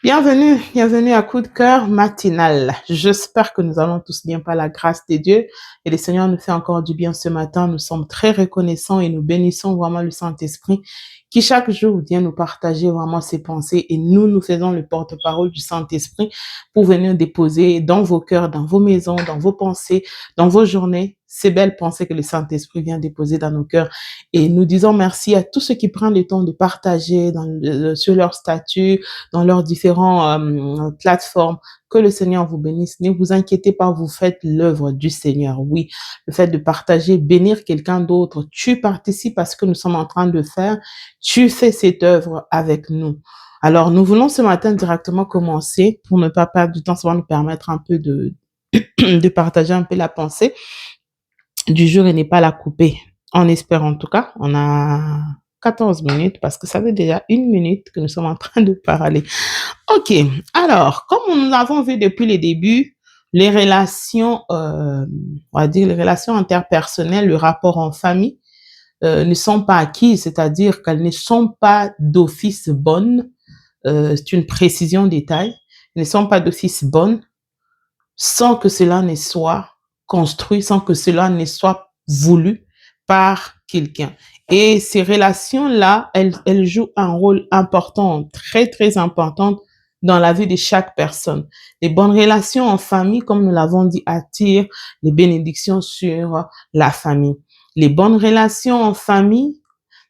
Bienvenue à Coup de cœur matinal. J'espère que nous allons tous bien par la grâce de Dieu et le Seigneur nous fait encore du bien ce matin. Nous sommes très reconnaissants et nous bénissons vraiment le Saint-Esprit qui chaque jour vient nous partager vraiment ses pensées et nous faisons le porte-parole du Saint-Esprit pour venir déposer dans vos cœurs, dans vos maisons, dans vos pensées, dans vos journées, ces belles pensées que le Saint-Esprit vient déposer dans nos cœurs. Et nous disons merci à tous ceux qui prennent le temps de partager sur leur statut, dans leurs différentes plateformes. Que le Seigneur vous bénisse. Ne vous inquiétez pas, vous faites l'œuvre du Seigneur. Oui, le fait de partager, bénir quelqu'un d'autre, tu participes à ce que nous sommes en train de faire. Tu fais cette œuvre avec nous. Alors, nous voulons ce matin directement commencer pour ne pas perdre du temps. Ça va nous permettre un peu de partager un peu la pensée du jour et n'est pas la couper. On espère en tout cas. On a 14 minutes parce que ça fait déjà 1 minute que nous sommes en train de parler. Ok, alors, comme nous l'avons vu depuis le début, les relations, on va dire les relations interpersonnelles, le rapport en famille, ne sont pas acquises, c'est-à-dire qu'elles ne sont pas d'office bonnes. C'est une précision détail. Elles ne sont pas d'office bonnes sans que cela ne soit construit, sans que cela ne soit voulu par quelqu'un. Et ces relations-là, elles jouent un rôle important, très, très important dans la vie de chaque personne. Les bonnes relations en famille, comme nous l'avons dit, attirent les bénédictions sur la famille. Les bonnes relations en famille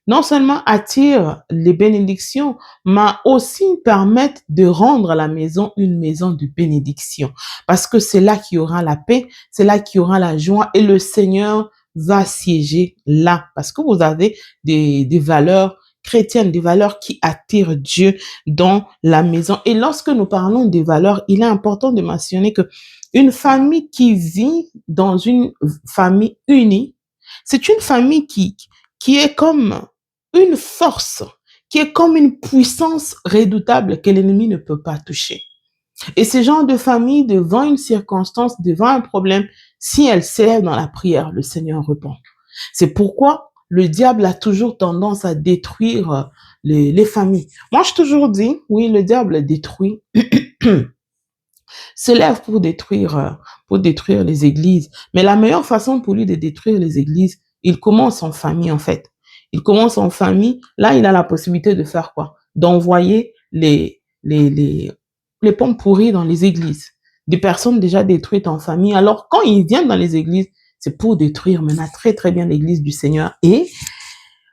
non seulement attirent les bénédictions, mais aussi permettent de rendre la maison une maison de bénédiction. Parce que c'est là qu'il y aura la paix, c'est là qu'il y aura la joie et le Seigneur va siéger là. Parce que vous avez des valeurs chrétiennes, des valeurs qui attirent Dieu dans la maison. Et lorsque nous parlons des valeurs, il est important de mentionner que une famille qui vit dans une famille unie, c'est une famille qui est comme une force, qui est comme une puissance redoutable que l'ennemi ne peut pas toucher. Et ce genre de famille, devant une circonstance, devant un problème, si elle s'élève dans la prière, le Seigneur répond. C'est pourquoi le diable a toujours tendance à détruire les familles. Moi, je toujours dit, oui, le diable détruit, se lève pour détruire les églises. Mais la meilleure façon pour lui de détruire les églises, il commence en famille, en fait. Il commence en famille. Là, il a la possibilité de faire quoi? D'envoyer les pommes pourries dans les églises. Des personnes déjà détruites en famille. Alors, quand ils viennent dans les églises, c'est pour détruire maintenant très, très bien l'église du Seigneur. Et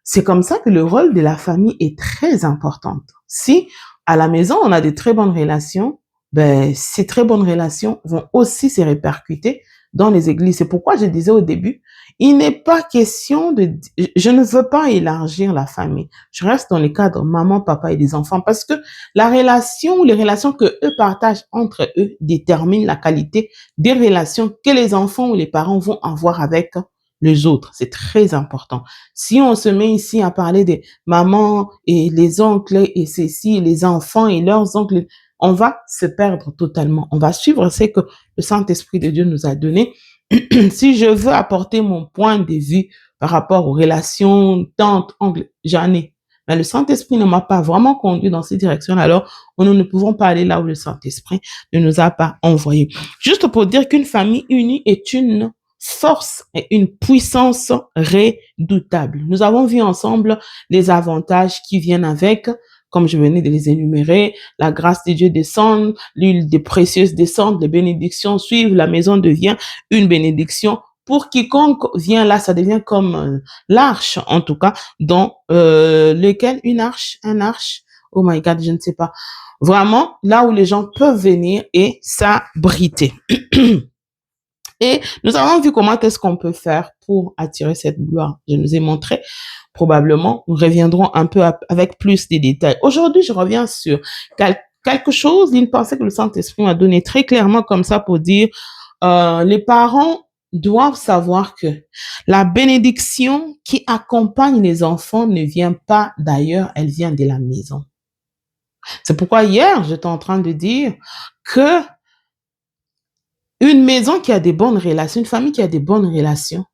c'est comme ça que le rôle de la famille est très important. Si à la maison, on a de très bonnes relations, ben, ces très bonnes relations vont aussi se répercuter dans les églises. C'est pourquoi je disais au début, il n'est pas question je ne veux pas élargir la famille. Je reste dans le cadre maman, papa et des enfants parce que la relation, les relations que eux partagent entre eux déterminent la qualité des relations que les enfants ou les parents vont avoir avec les autres. C'est très important. Si on se met ici à parler des mamans et les oncles et ceci, les enfants et leurs oncles, on va se perdre totalement. On va suivre ce que le Saint-Esprit de Dieu nous a donné. Si je veux apporter mon point de vue par rapport aux relations tante, oncle, j'en ai. Mais le Saint-Esprit ne m'a pas vraiment conduit dans cette direction. Alors, nous ne pouvons pas aller là où le Saint-Esprit ne nous a pas envoyés. Juste pour dire qu'une famille unie est une force et une puissance redoutable. Nous avons vu ensemble les avantages qui viennent avec, comme je venais de les énumérer, la grâce de Dieu descend, l'huile des précieuses descend, les bénédictions suivent, la maison devient une bénédiction. Pour quiconque vient là, ça devient comme l'arche, en tout cas, dans lequel un arche, oh my God, je ne sais pas. Vraiment, là où les gens peuvent venir et s'abriter. Et nous avons vu comment est-ce qu'on peut faire pour attirer cette gloire. Je nous ai montré. Probablement, nous reviendrons un peu avec plus de détails. Aujourd'hui, je reviens sur quelque chose, une pensée que le Saint-Esprit m'a donné très clairement comme ça pour dire, les parents doivent savoir que la bénédiction qui accompagne les enfants ne vient pas d'ailleurs, elle vient de la maison. C'est pourquoi hier, j'étais en train de dire que une maison qui a des bonnes relations, une famille qui a des bonnes relations,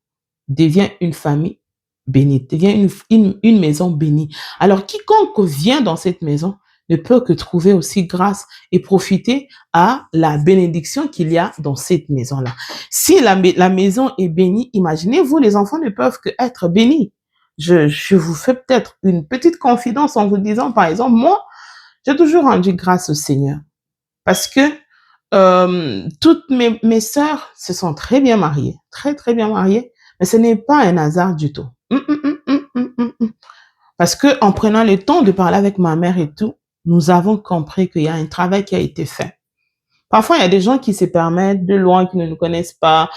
devient une famille bénie, devient une maison bénie. Alors, quiconque vient dans cette maison ne peut que trouver aussi grâce et profiter à la bénédiction qu'il y a dans cette maison-là. Si la maison est bénie, imaginez-vous, les enfants ne peuvent que être bénis. Je vous fais peut-être une petite confidence en vous disant, par exemple, moi, j'ai toujours rendu grâce au Seigneur parce que toutes mes sœurs se sont très bien mariées, très, très bien mariées, mais ce n'est pas un hasard du tout. Parce que en prenant le temps de parler avec ma mère et tout, nous avons compris qu'il y a un travail qui a été fait. Parfois, il y a des gens qui se permettent de loin, qui ne nous connaissent pas,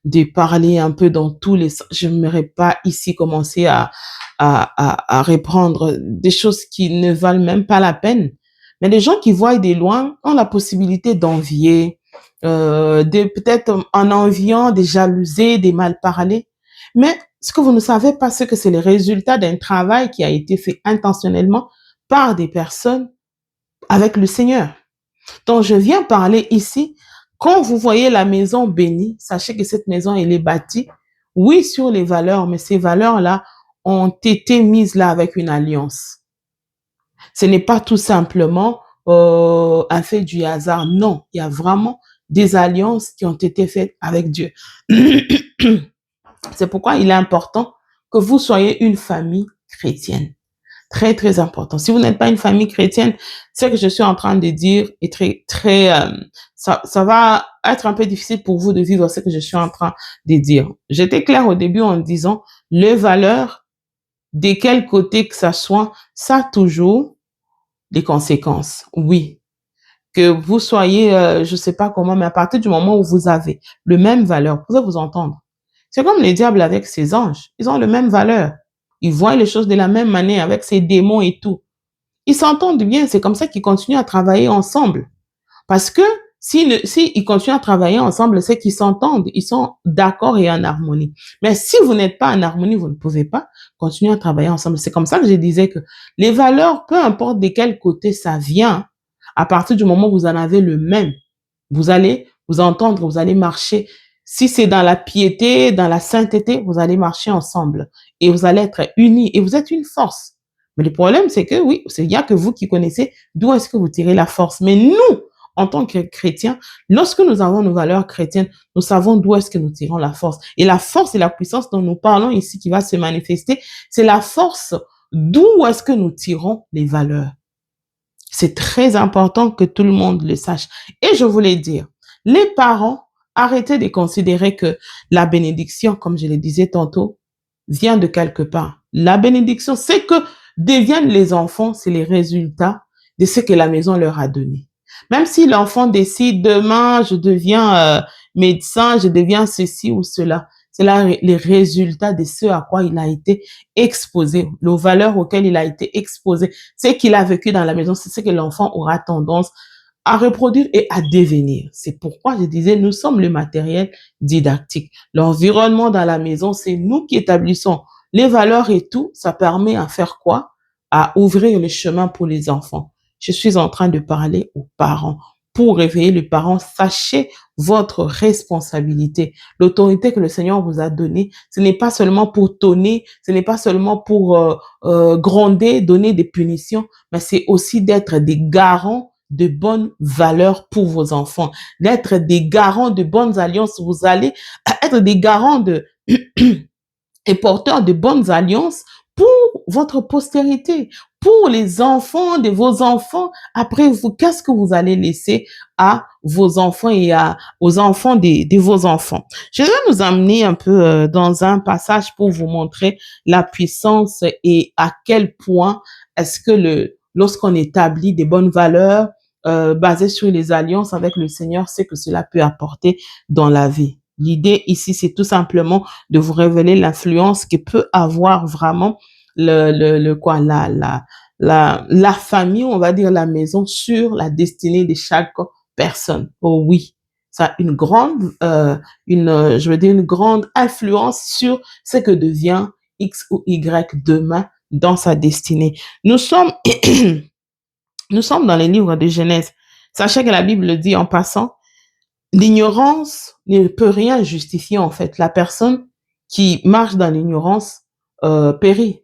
de parler un peu dans tous les sens. Je n'aimerais pas ici commencer à reprendre des choses qui ne valent même pas la peine. Mais les gens qui voient des loin ont la possibilité d'envier, peut-être en enviant, de jalouser, de mal parler. Mais ce que vous ne savez pas, c'est que c'est le résultat d'un travail qui a été fait intentionnellement par des personnes avec le Seigneur. Donc, je viens parler ici. Quand vous voyez la maison bénie, sachez que cette maison, elle est bâtie, oui, sur les valeurs, mais ces valeurs-là ont été mises là avec une alliance. Ce n'est pas tout simplement un fait du hasard. Non, il y a vraiment des alliances qui ont été faites avec Dieu. C'est pourquoi il est important que vous soyez une famille chrétienne. Très, très important. Si vous n'êtes pas une famille chrétienne, ce que je suis en train de dire est ça va être un peu difficile pour vous de vivre ce que je suis en train de dire. J'étais claire au début en disant, les valeurs, de quel côté que ça soit, ça a toujours des conséquences. Oui. Que vous soyez, je sais pas comment, mais à partir du moment où vous avez le même valeur, vous pouvez vous entendre. C'est comme les diables avec ses anges. Ils ont le même valeur. Ils voient les choses de la même manière avec ses démons et tout. Ils s'entendent bien. C'est comme ça qu'ils continuent à travailler ensemble. Parce que si ils continuent à travailler ensemble, c'est qu'ils s'entendent. Ils sont d'accord et en harmonie. Mais si vous n'êtes pas en harmonie, vous ne pouvez pas continuer à travailler ensemble. C'est comme ça que je disais que les valeurs, peu importe de quel côté ça vient, à partir du moment où vous en avez le même, vous allez vous entendre, vous allez marcher. Si c'est dans la piété, dans la sainteté, vous allez marcher ensemble et vous allez être unis et vous êtes une force. Mais le problème, c'est que oui, il n'y a que vous qui connaissez d'où est-ce que vous tirez la force. Mais nous, en tant que chrétiens, lorsque nous avons nos valeurs chrétiennes, nous savons d'où est-ce que nous tirons la force. Et la force et la puissance dont nous parlons ici qui va se manifester, c'est la force d'où est-ce que nous tirons les valeurs. C'est très important que tout le monde le sache. Et je voulais dire, les parents, arrêtez de considérer que la bénédiction, comme je le disais tantôt, vient de quelque part. La bénédiction, c'est que deviennent les enfants, c'est les résultats de ce que la maison leur a donné. Même si l'enfant décide demain, je deviens médecin, je deviens ceci ou cela, c'est là les résultats de ce à quoi il a été exposé, les valeurs auxquelles il a été exposé, ce qu'il a vécu dans la maison, c'est ce que l'enfant aura tendance à reproduire et à devenir. C'est pourquoi je disais, nous sommes le matériel didactique. L'environnement dans la maison, c'est nous qui établissons les valeurs et tout. Ça permet à faire quoi? À ouvrir le chemin pour les enfants. Je suis en train de parler aux parents. Pour réveiller les parents, sachez votre responsabilité. L'autorité que le Seigneur vous a donnée, ce n'est pas seulement pour tonner, ce n'est pas seulement pour gronder, donner des punitions, mais c'est aussi d'être des garants de bonnes valeurs pour vos enfants, d'être des garants de bonnes alliances. Vous allez être des garants et porteurs de bonnes alliances pour votre postérité, pour les enfants de vos enfants. Après vous, qu'est-ce que vous allez laisser à vos enfants et aux enfants de vos enfants? Je vais nous amener un peu dans un passage pour vous montrer la puissance et à quel point est-ce que lorsqu'on établit des bonnes valeurs basées sur les alliances avec le Seigneur, c'est que cela peut apporter dans la vie. L'idée ici, c'est tout simplement de vous révéler l'influence que peut avoir vraiment la famille, on va dire la maison, sur la destinée de chaque personne. Oh oui, ça a une grande influence sur ce que devient X ou Y demain dans sa destinée. Nous sommes dans les livres de Genèse. Sachez que la Bible dit en passant, l'ignorance ne peut rien justifier en fait. La personne qui marche dans l'ignorance périt.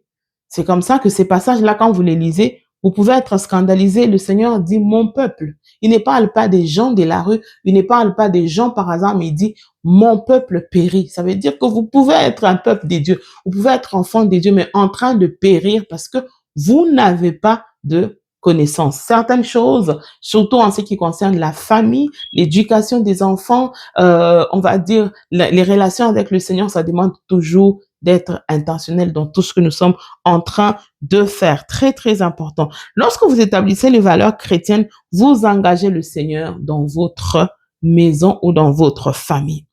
C'est comme ça que ces passages-là, quand vous les lisez, Vous pouvez être scandalisé. Le Seigneur dit mon peuple. Il ne parle pas des gens de la rue. Il ne parle pas des gens par hasard, mais il dit mon peuple périt. Ça veut dire que vous pouvez être un peuple de Dieu. Vous pouvez être enfant de Dieu, mais en train de périr parce que vous n'avez pas de connaissances. Certaines choses, surtout en ce qui concerne la famille, l'éducation des enfants, on va dire les relations avec le Seigneur, ça demande toujours d'être intentionnel dans tout ce que nous sommes en train de faire. Très, très important. Lorsque vous établissez les valeurs chrétiennes, vous engagez le Seigneur dans votre maison ou dans votre famille.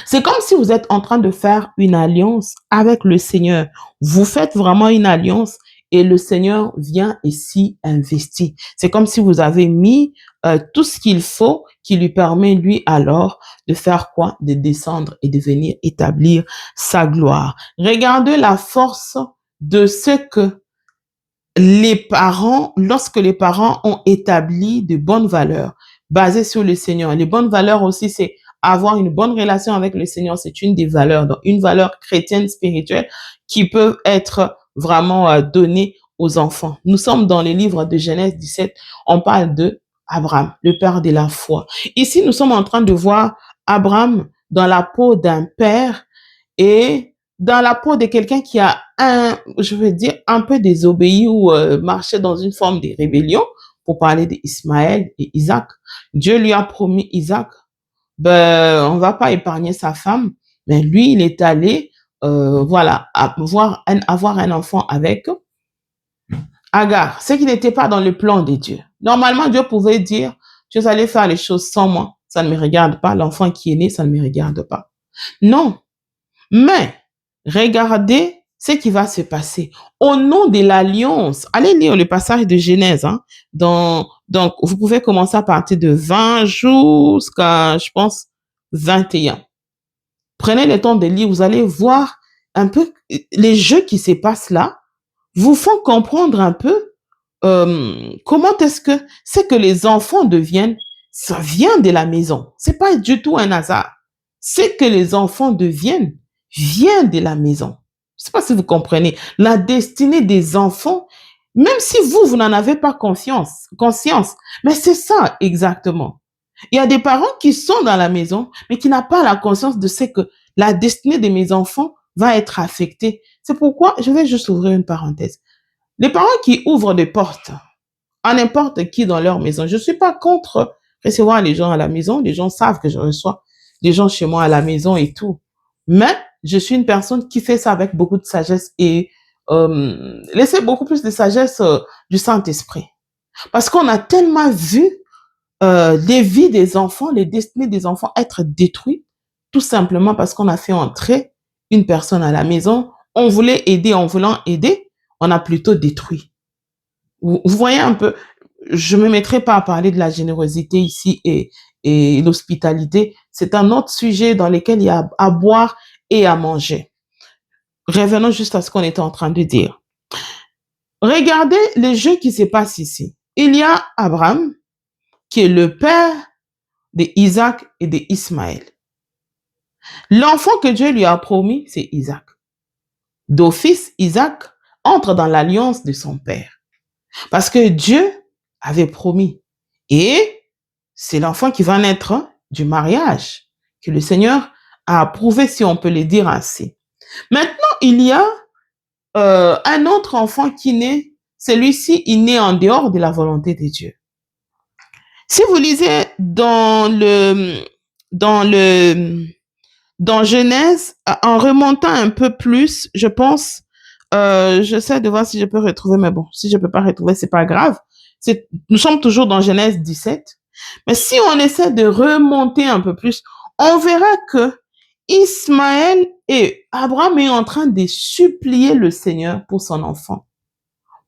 C'est comme si vous êtes en train de faire une alliance avec le Seigneur. Vous faites vraiment une alliance et le Seigneur vient et s'y investit. C'est comme si vous avez mis tout ce qu'il faut qui lui permet, lui, alors, de faire quoi? De descendre et de venir établir sa gloire. Regardez la force de ce que les parents, lorsque les parents ont établi de bonnes valeurs basées sur le Seigneur. Les bonnes valeurs aussi, c'est avoir une bonne relation avec le Seigneur, c'est une des valeurs, donc une valeur chrétienne spirituelle qui peut être vraiment donnée aux enfants. Nous sommes dans les livres de Genèse 17, on parle de Abraham, le père de la foi. Ici, nous sommes en train de voir Abraham dans la peau d'un père et dans la peau de quelqu'un qui a je veux dire, un peu désobéi ou marché dans une forme de rébellion, pour parler d'Ismaël et Isaac. Dieu lui a promis Isaac, ben, on va pas épargner sa femme, mais lui, il est allé, voilà, avoir un enfant avec Agar, ce qui n'était pas dans le plan de Dieu. Normalement, Dieu pouvait dire, tu es allé faire les choses sans moi, ça ne me regarde pas, l'enfant qui est né, ça ne me regarde pas. Non, mais regardez ce qui va se passer. Au nom de l'alliance, allez lire le passage de Genèse. Hein, donc, vous pouvez commencer à partir de 20 jusqu'à, je pense, 21. Prenez le temps de lire, vous allez voir un peu les jeux qui se passent là, vous font comprendre un peu comment est-ce que c'est que les enfants deviennent, ça vient de la maison. C'est pas du tout un hasard. C'est que les enfants deviennent vient de la maison. Je sais pas si vous comprenez. La destinée des enfants, même si vous n'en avez pas conscience, mais c'est ça exactement. Il y a des parents qui sont dans la maison, mais qui n'ont pas la conscience de ce que la destinée de mes enfants va être affectée. C'est pourquoi, je vais juste ouvrir une parenthèse. Les parents qui ouvrent des portes à n'importe qui dans leur maison, je ne suis pas contre recevoir les gens à la maison. Les gens savent que je reçois des gens chez moi à la maison et tout. Mais je suis une personne qui fait ça avec beaucoup de sagesse et laisser beaucoup plus de sagesse du Saint-Esprit. Parce qu'on a tellement vu les vies des enfants, les destinées des enfants être détruites, tout simplement parce qu'on a fait entrer une personne à la maison. On voulait aider, en voulant aider, on a plutôt détruit. Vous voyez un peu, je me mettrai pas à parler de la générosité ici et l'hospitalité. C'est un autre sujet dans lequel il y a à boire et à manger. Revenons juste à ce qu'on était en train de dire. Regardez les jeux qui se passent ici. Il y a Abraham, qui est le père d'Isaac et d'Ismaël. L'enfant que Dieu lui a promis, c'est Isaac. D'office, Isaac entre dans l'alliance de son père. Parce que Dieu avait promis. Et c'est l'enfant qui va naître du mariage que le Seigneur a approuvé, si on peut le dire ainsi. Maintenant, il y a un autre enfant qui naît. Celui-ci, il naît en dehors de la volonté de Dieu. Si vous lisez dans Genèse, en remontant un peu plus, je pense, j'essaie de voir si je peux retrouver, mais bon, si je peux pas retrouver, c'est pas grave. Nous sommes toujours dans Genèse 17. Mais si on essaie de remonter un peu plus, on verra que Ismaël et Abraham est en train de supplier le Seigneur pour son enfant.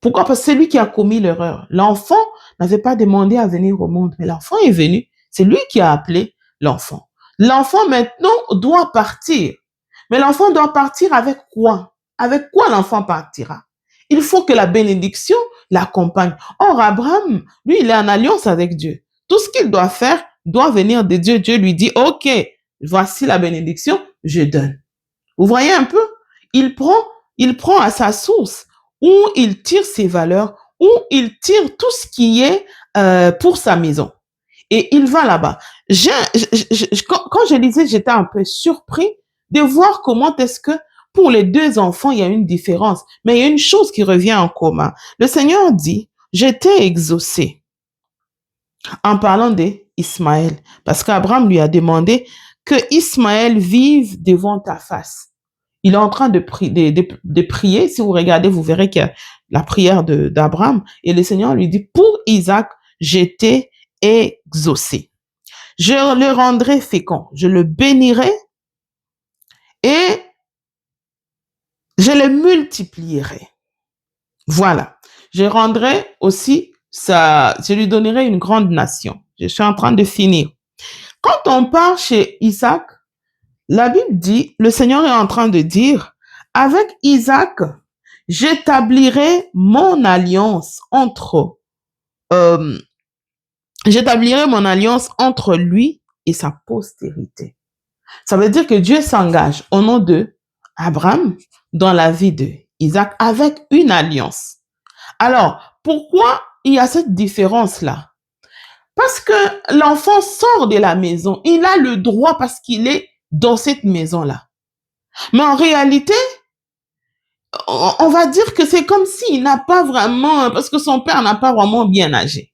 Pourquoi? Parce que c'est lui qui a commis l'erreur. L'enfant n'avait pas demandé à venir au monde, mais l'enfant est venu. C'est lui qui a appelé l'enfant. L'enfant maintenant doit partir. Mais l'enfant doit partir avec quoi? Avec quoi l'enfant partira? Il faut que la bénédiction l'accompagne. Or, Abraham, lui, il est en alliance avec Dieu. Tout ce qu'il doit faire doit venir de Dieu. Dieu lui dit, OK, voici la bénédiction, je donne. Vous voyez un peu? Il prend à sa source. où il tire ses valeurs, où il tire tout ce qui est pour sa maison. Et il va là-bas. Quand je lisais, j'étais un peu surpris de voir comment est-ce que pour les deux enfants, il y a une différence. Mais il y a une chose qui revient en commun. Le Seigneur dit, je t'ai exaucé en parlant d'Ismaël. Parce qu'Abraham lui a demandé que Ismaël vive devant ta face. Il est en train de prier. Si vous regardez, vous verrez qu'il y a la prière d'Abraham. Et le Seigneur lui dit, pour Isaac, je t'ai exaucé. Je le rendrai fécond. Je le bénirai et je le multiplierai. Voilà. Je rendrai aussi ça, je lui donnerai une grande nation. Je suis en train de finir. Quand on part chez Isaac, la Bible dit, le Seigneur est en train de dire, avec Isaac, j'établirai mon alliance entre lui et sa postérité. Ça veut dire que Dieu s'engage au nom de Abraham dans la vie de Isaac avec une alliance. Alors, pourquoi il y a cette différence-là? Parce que l'enfant sort de la maison. Il a le droit parce qu'il est dans cette maison-là. Mais en réalité, on va dire que c'est comme s'il n'a pas vraiment, parce que son père n'a pas vraiment bien agi.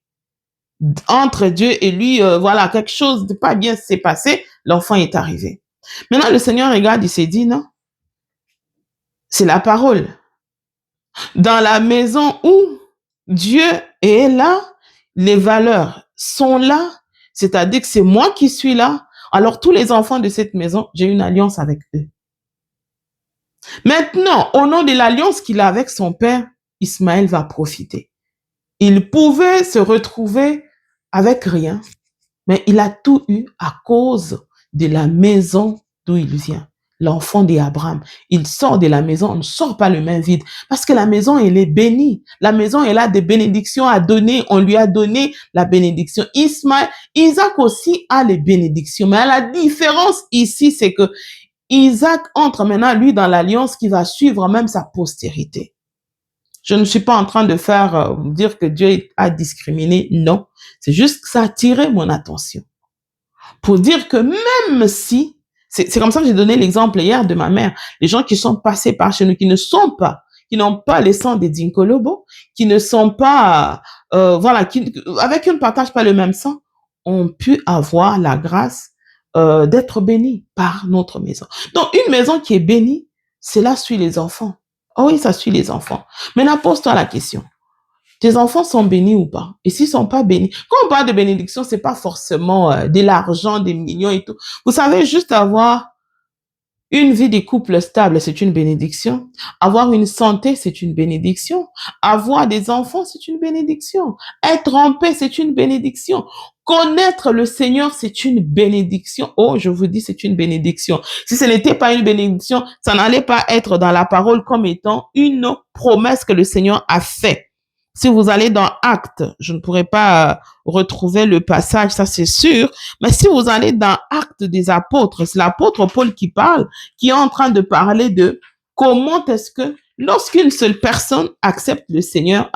Entre Dieu et lui, voilà, quelque chose de pas bien s'est passé, l'enfant est arrivé. Maintenant, le Seigneur regarde, il s'est dit, non, c'est la parole. Dans la maison où Dieu est là, les valeurs sont là, c'est-à-dire que c'est moi qui suis là, alors tous les enfants de cette maison, j'ai une alliance avec eux. Maintenant, au nom de l'alliance qu'il a avec son père, Ismaël va profiter. Il pouvait se retrouver avec rien, mais il a tout eu à cause de la maison d'où il vient. L'enfant d'Abraham, il sort de la maison, on ne sort pas le main vide, parce que la maison, elle est bénie. La maison, elle a des bénédictions à donner, on lui a donné la bénédiction. Isaac aussi a les bénédictions, mais la différence ici, c'est que Isaac entre maintenant, lui, dans l'alliance qui va suivre même sa postérité. Je ne suis pas en train de faire dire que Dieu a discriminé, non. C'est juste que ça a attiré mon attention. Pour dire que même si, c'est comme ça que j'ai donné l'exemple hier de ma mère, les gens qui sont passés par chez nous, qui n'ont pas les sangs des Dinkolobo, qui ne sont pas, voilà, avec qui on ne partage pas le même sang, ont pu avoir la grâce d'être bénis par notre maison. Donc, une maison qui est bénie, cela suit les enfants. Oh oui, ça suit les enfants. Maintenant, pose-toi la question. Tes enfants sont bénis ou pas? Et s'ils sont pas bénis, quand on parle de bénédiction, c'est pas forcément de l'argent, des millions et tout. Vous savez, juste avoir une vie de couple stable, c'est une bénédiction. Avoir une santé, c'est une bénédiction. Avoir des enfants, c'est une bénédiction. Être en paix, c'est une bénédiction. Connaître le Seigneur, c'est une bénédiction. Oh, je vous dis, c'est une bénédiction. Si ce n'était pas une bénédiction, ça n'allait pas être dans la parole comme étant une promesse que le Seigneur a faite. Si vous allez dans Actes, je ne pourrais pas retrouver le passage, ça c'est sûr, mais si vous allez dans Actes des apôtres, c'est l'apôtre Paul qui parle, qui est en train de parler de comment est-ce que lorsqu'une seule personne accepte le Seigneur,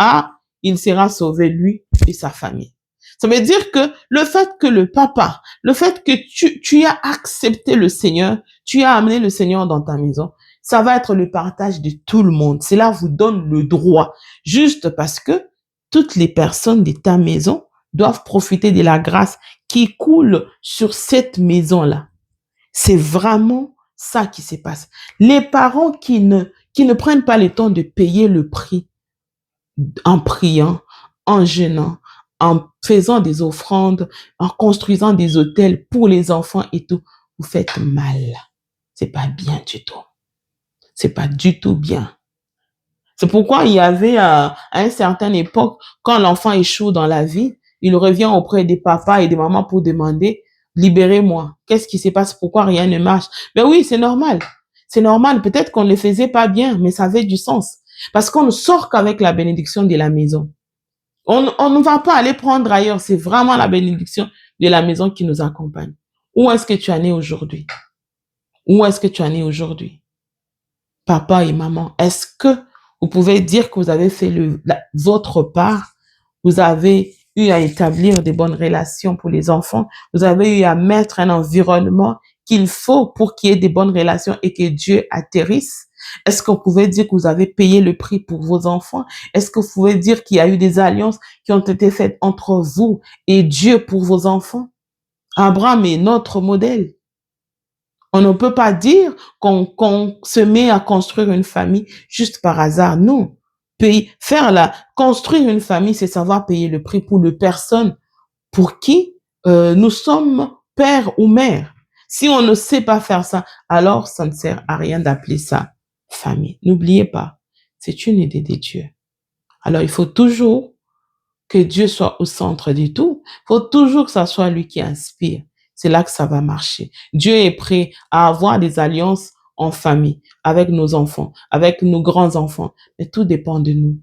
il sera sauvé lui et sa famille. Ça veut dire que le fait que le fait que tu as accepté le Seigneur, tu as amené le Seigneur dans ta maison, ça va être le partage de tout le monde. Cela vous donne le droit, juste parce que toutes les personnes de ta maison doivent profiter de la grâce qui coule sur cette maison-là. C'est vraiment ça qui se passe. Les parents qui ne prennent pas le temps de payer le prix en priant, en jeûnant, en faisant des offrandes, en construisant des hôtels pour les enfants et tout, vous faites mal. C'est pas bien du tout. C'est pas du tout bien. C'est pourquoi il y avait à une certaine époque, quand l'enfant échoue dans la vie, il revient auprès des papas et des mamans pour demander, libérez-moi. Qu'est-ce qui se passe? Pourquoi rien ne marche? Ben oui, c'est normal. C'est normal. Peut-être qu'on ne le faisait pas bien, mais ça avait du sens. Parce qu'on ne sort qu'avec la bénédiction de la maison. On ne va pas aller prendre ailleurs. C'est vraiment la bénédiction de la maison qui nous accompagne. Où est-ce que tu en es aujourd'hui? Où est-ce que tu en es aujourd'hui? Papa et maman, est-ce que Vous pouvez dire que vous avez fait votre part. Vous avez eu à établir des bonnes relations pour les enfants. Vous avez eu à mettre un environnement qu'il faut pour qu'il y ait des bonnes relations et que Dieu atterrisse. Est-ce que vous pouvez dire que vous avez payé le prix pour vos enfants? Est-ce que vous pouvez dire qu'il y a eu des alliances qui ont été faites entre vous et Dieu pour vos enfants? Abraham est notre modèle. On ne peut pas dire qu'on se met à construire une famille juste par hasard. Non. Construire une famille, c'est savoir payer le prix pour les personnes pour qui nous sommes père ou mère. Si on ne sait pas faire ça, alors ça ne sert à rien d'appeler ça famille. N'oubliez pas, c'est une idée de Dieu. Alors il faut toujours que Dieu soit au centre du tout. Il faut toujours que ça soit lui qui inspire. C'est là que ça va marcher. Dieu est prêt à avoir des alliances en famille, avec nos enfants, avec nos grands-enfants. Mais tout dépend de nous.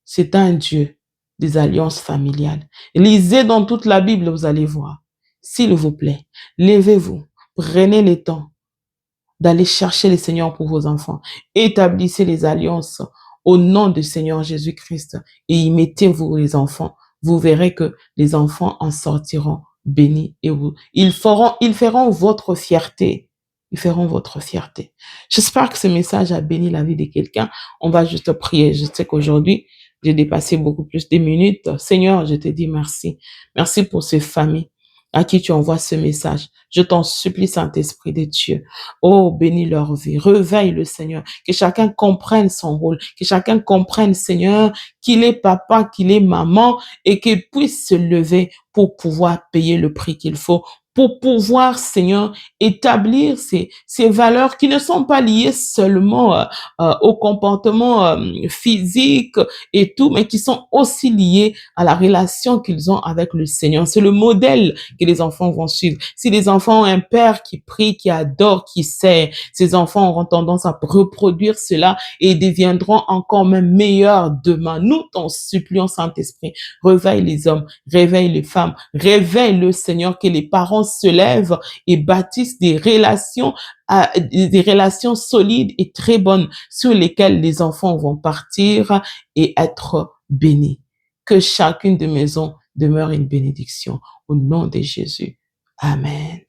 C'est un Dieu des alliances familiales. Lisez dans toute la Bible, vous allez voir. S'il vous plaît, levez-vous, prenez le temps d'aller chercher le Seigneur pour vos enfants. Établissez les alliances au nom du Seigneur Jésus-Christ et y mettez-vous les enfants. Vous verrez que les enfants en sortiront bénis et ils feront votre fierté. Ils feront votre fierté. J'espère que ce message a béni la vie de quelqu'un. On va juste prier. Je sais qu'aujourd'hui, j'ai dépassé beaucoup plus de minutes. Seigneur, je te dis merci. Merci pour ces familles à qui tu envoies ce message. Je t'en supplie, Saint-Esprit de Dieu. Oh, bénis leur vie. Réveille le Seigneur. Que chacun comprenne son rôle. Que chacun comprenne, Seigneur, qu'il est papa, qu'il est maman et qu'il puisse se lever pour pouvoir payer le prix qu'il faut, pour pouvoir, Seigneur, établir ces valeurs qui ne sont pas liées seulement au comportement physique et tout, mais qui sont aussi liées à la relation qu'ils ont avec le Seigneur. C'est le modèle que les enfants vont suivre. Si les enfants ont un père qui prie, qui adore, qui sait, ces enfants auront tendance à reproduire cela et deviendront encore même meilleurs demain. Nous t'en supplions, Saint-Esprit, réveille les hommes, réveille les femmes, réveille le Seigneur, que les parents se lèvent et bâtissent des relations solides et très bonnes sur lesquelles les enfants vont partir et être bénis. Que chacune des maisons demeure une bénédiction au nom de Jésus. Amen.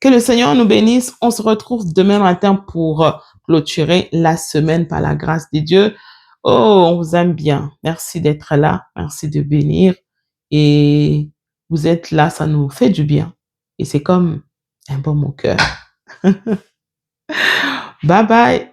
Que le Seigneur nous bénisse. On se retrouve demain matin pour clôturer la semaine par la grâce de Dieu. Oh, on vous aime bien. Merci d'être là. Merci de bénir. Et vous êtes là, ça nous fait du bien. Et c'est comme un baume au cœur. Bye bye.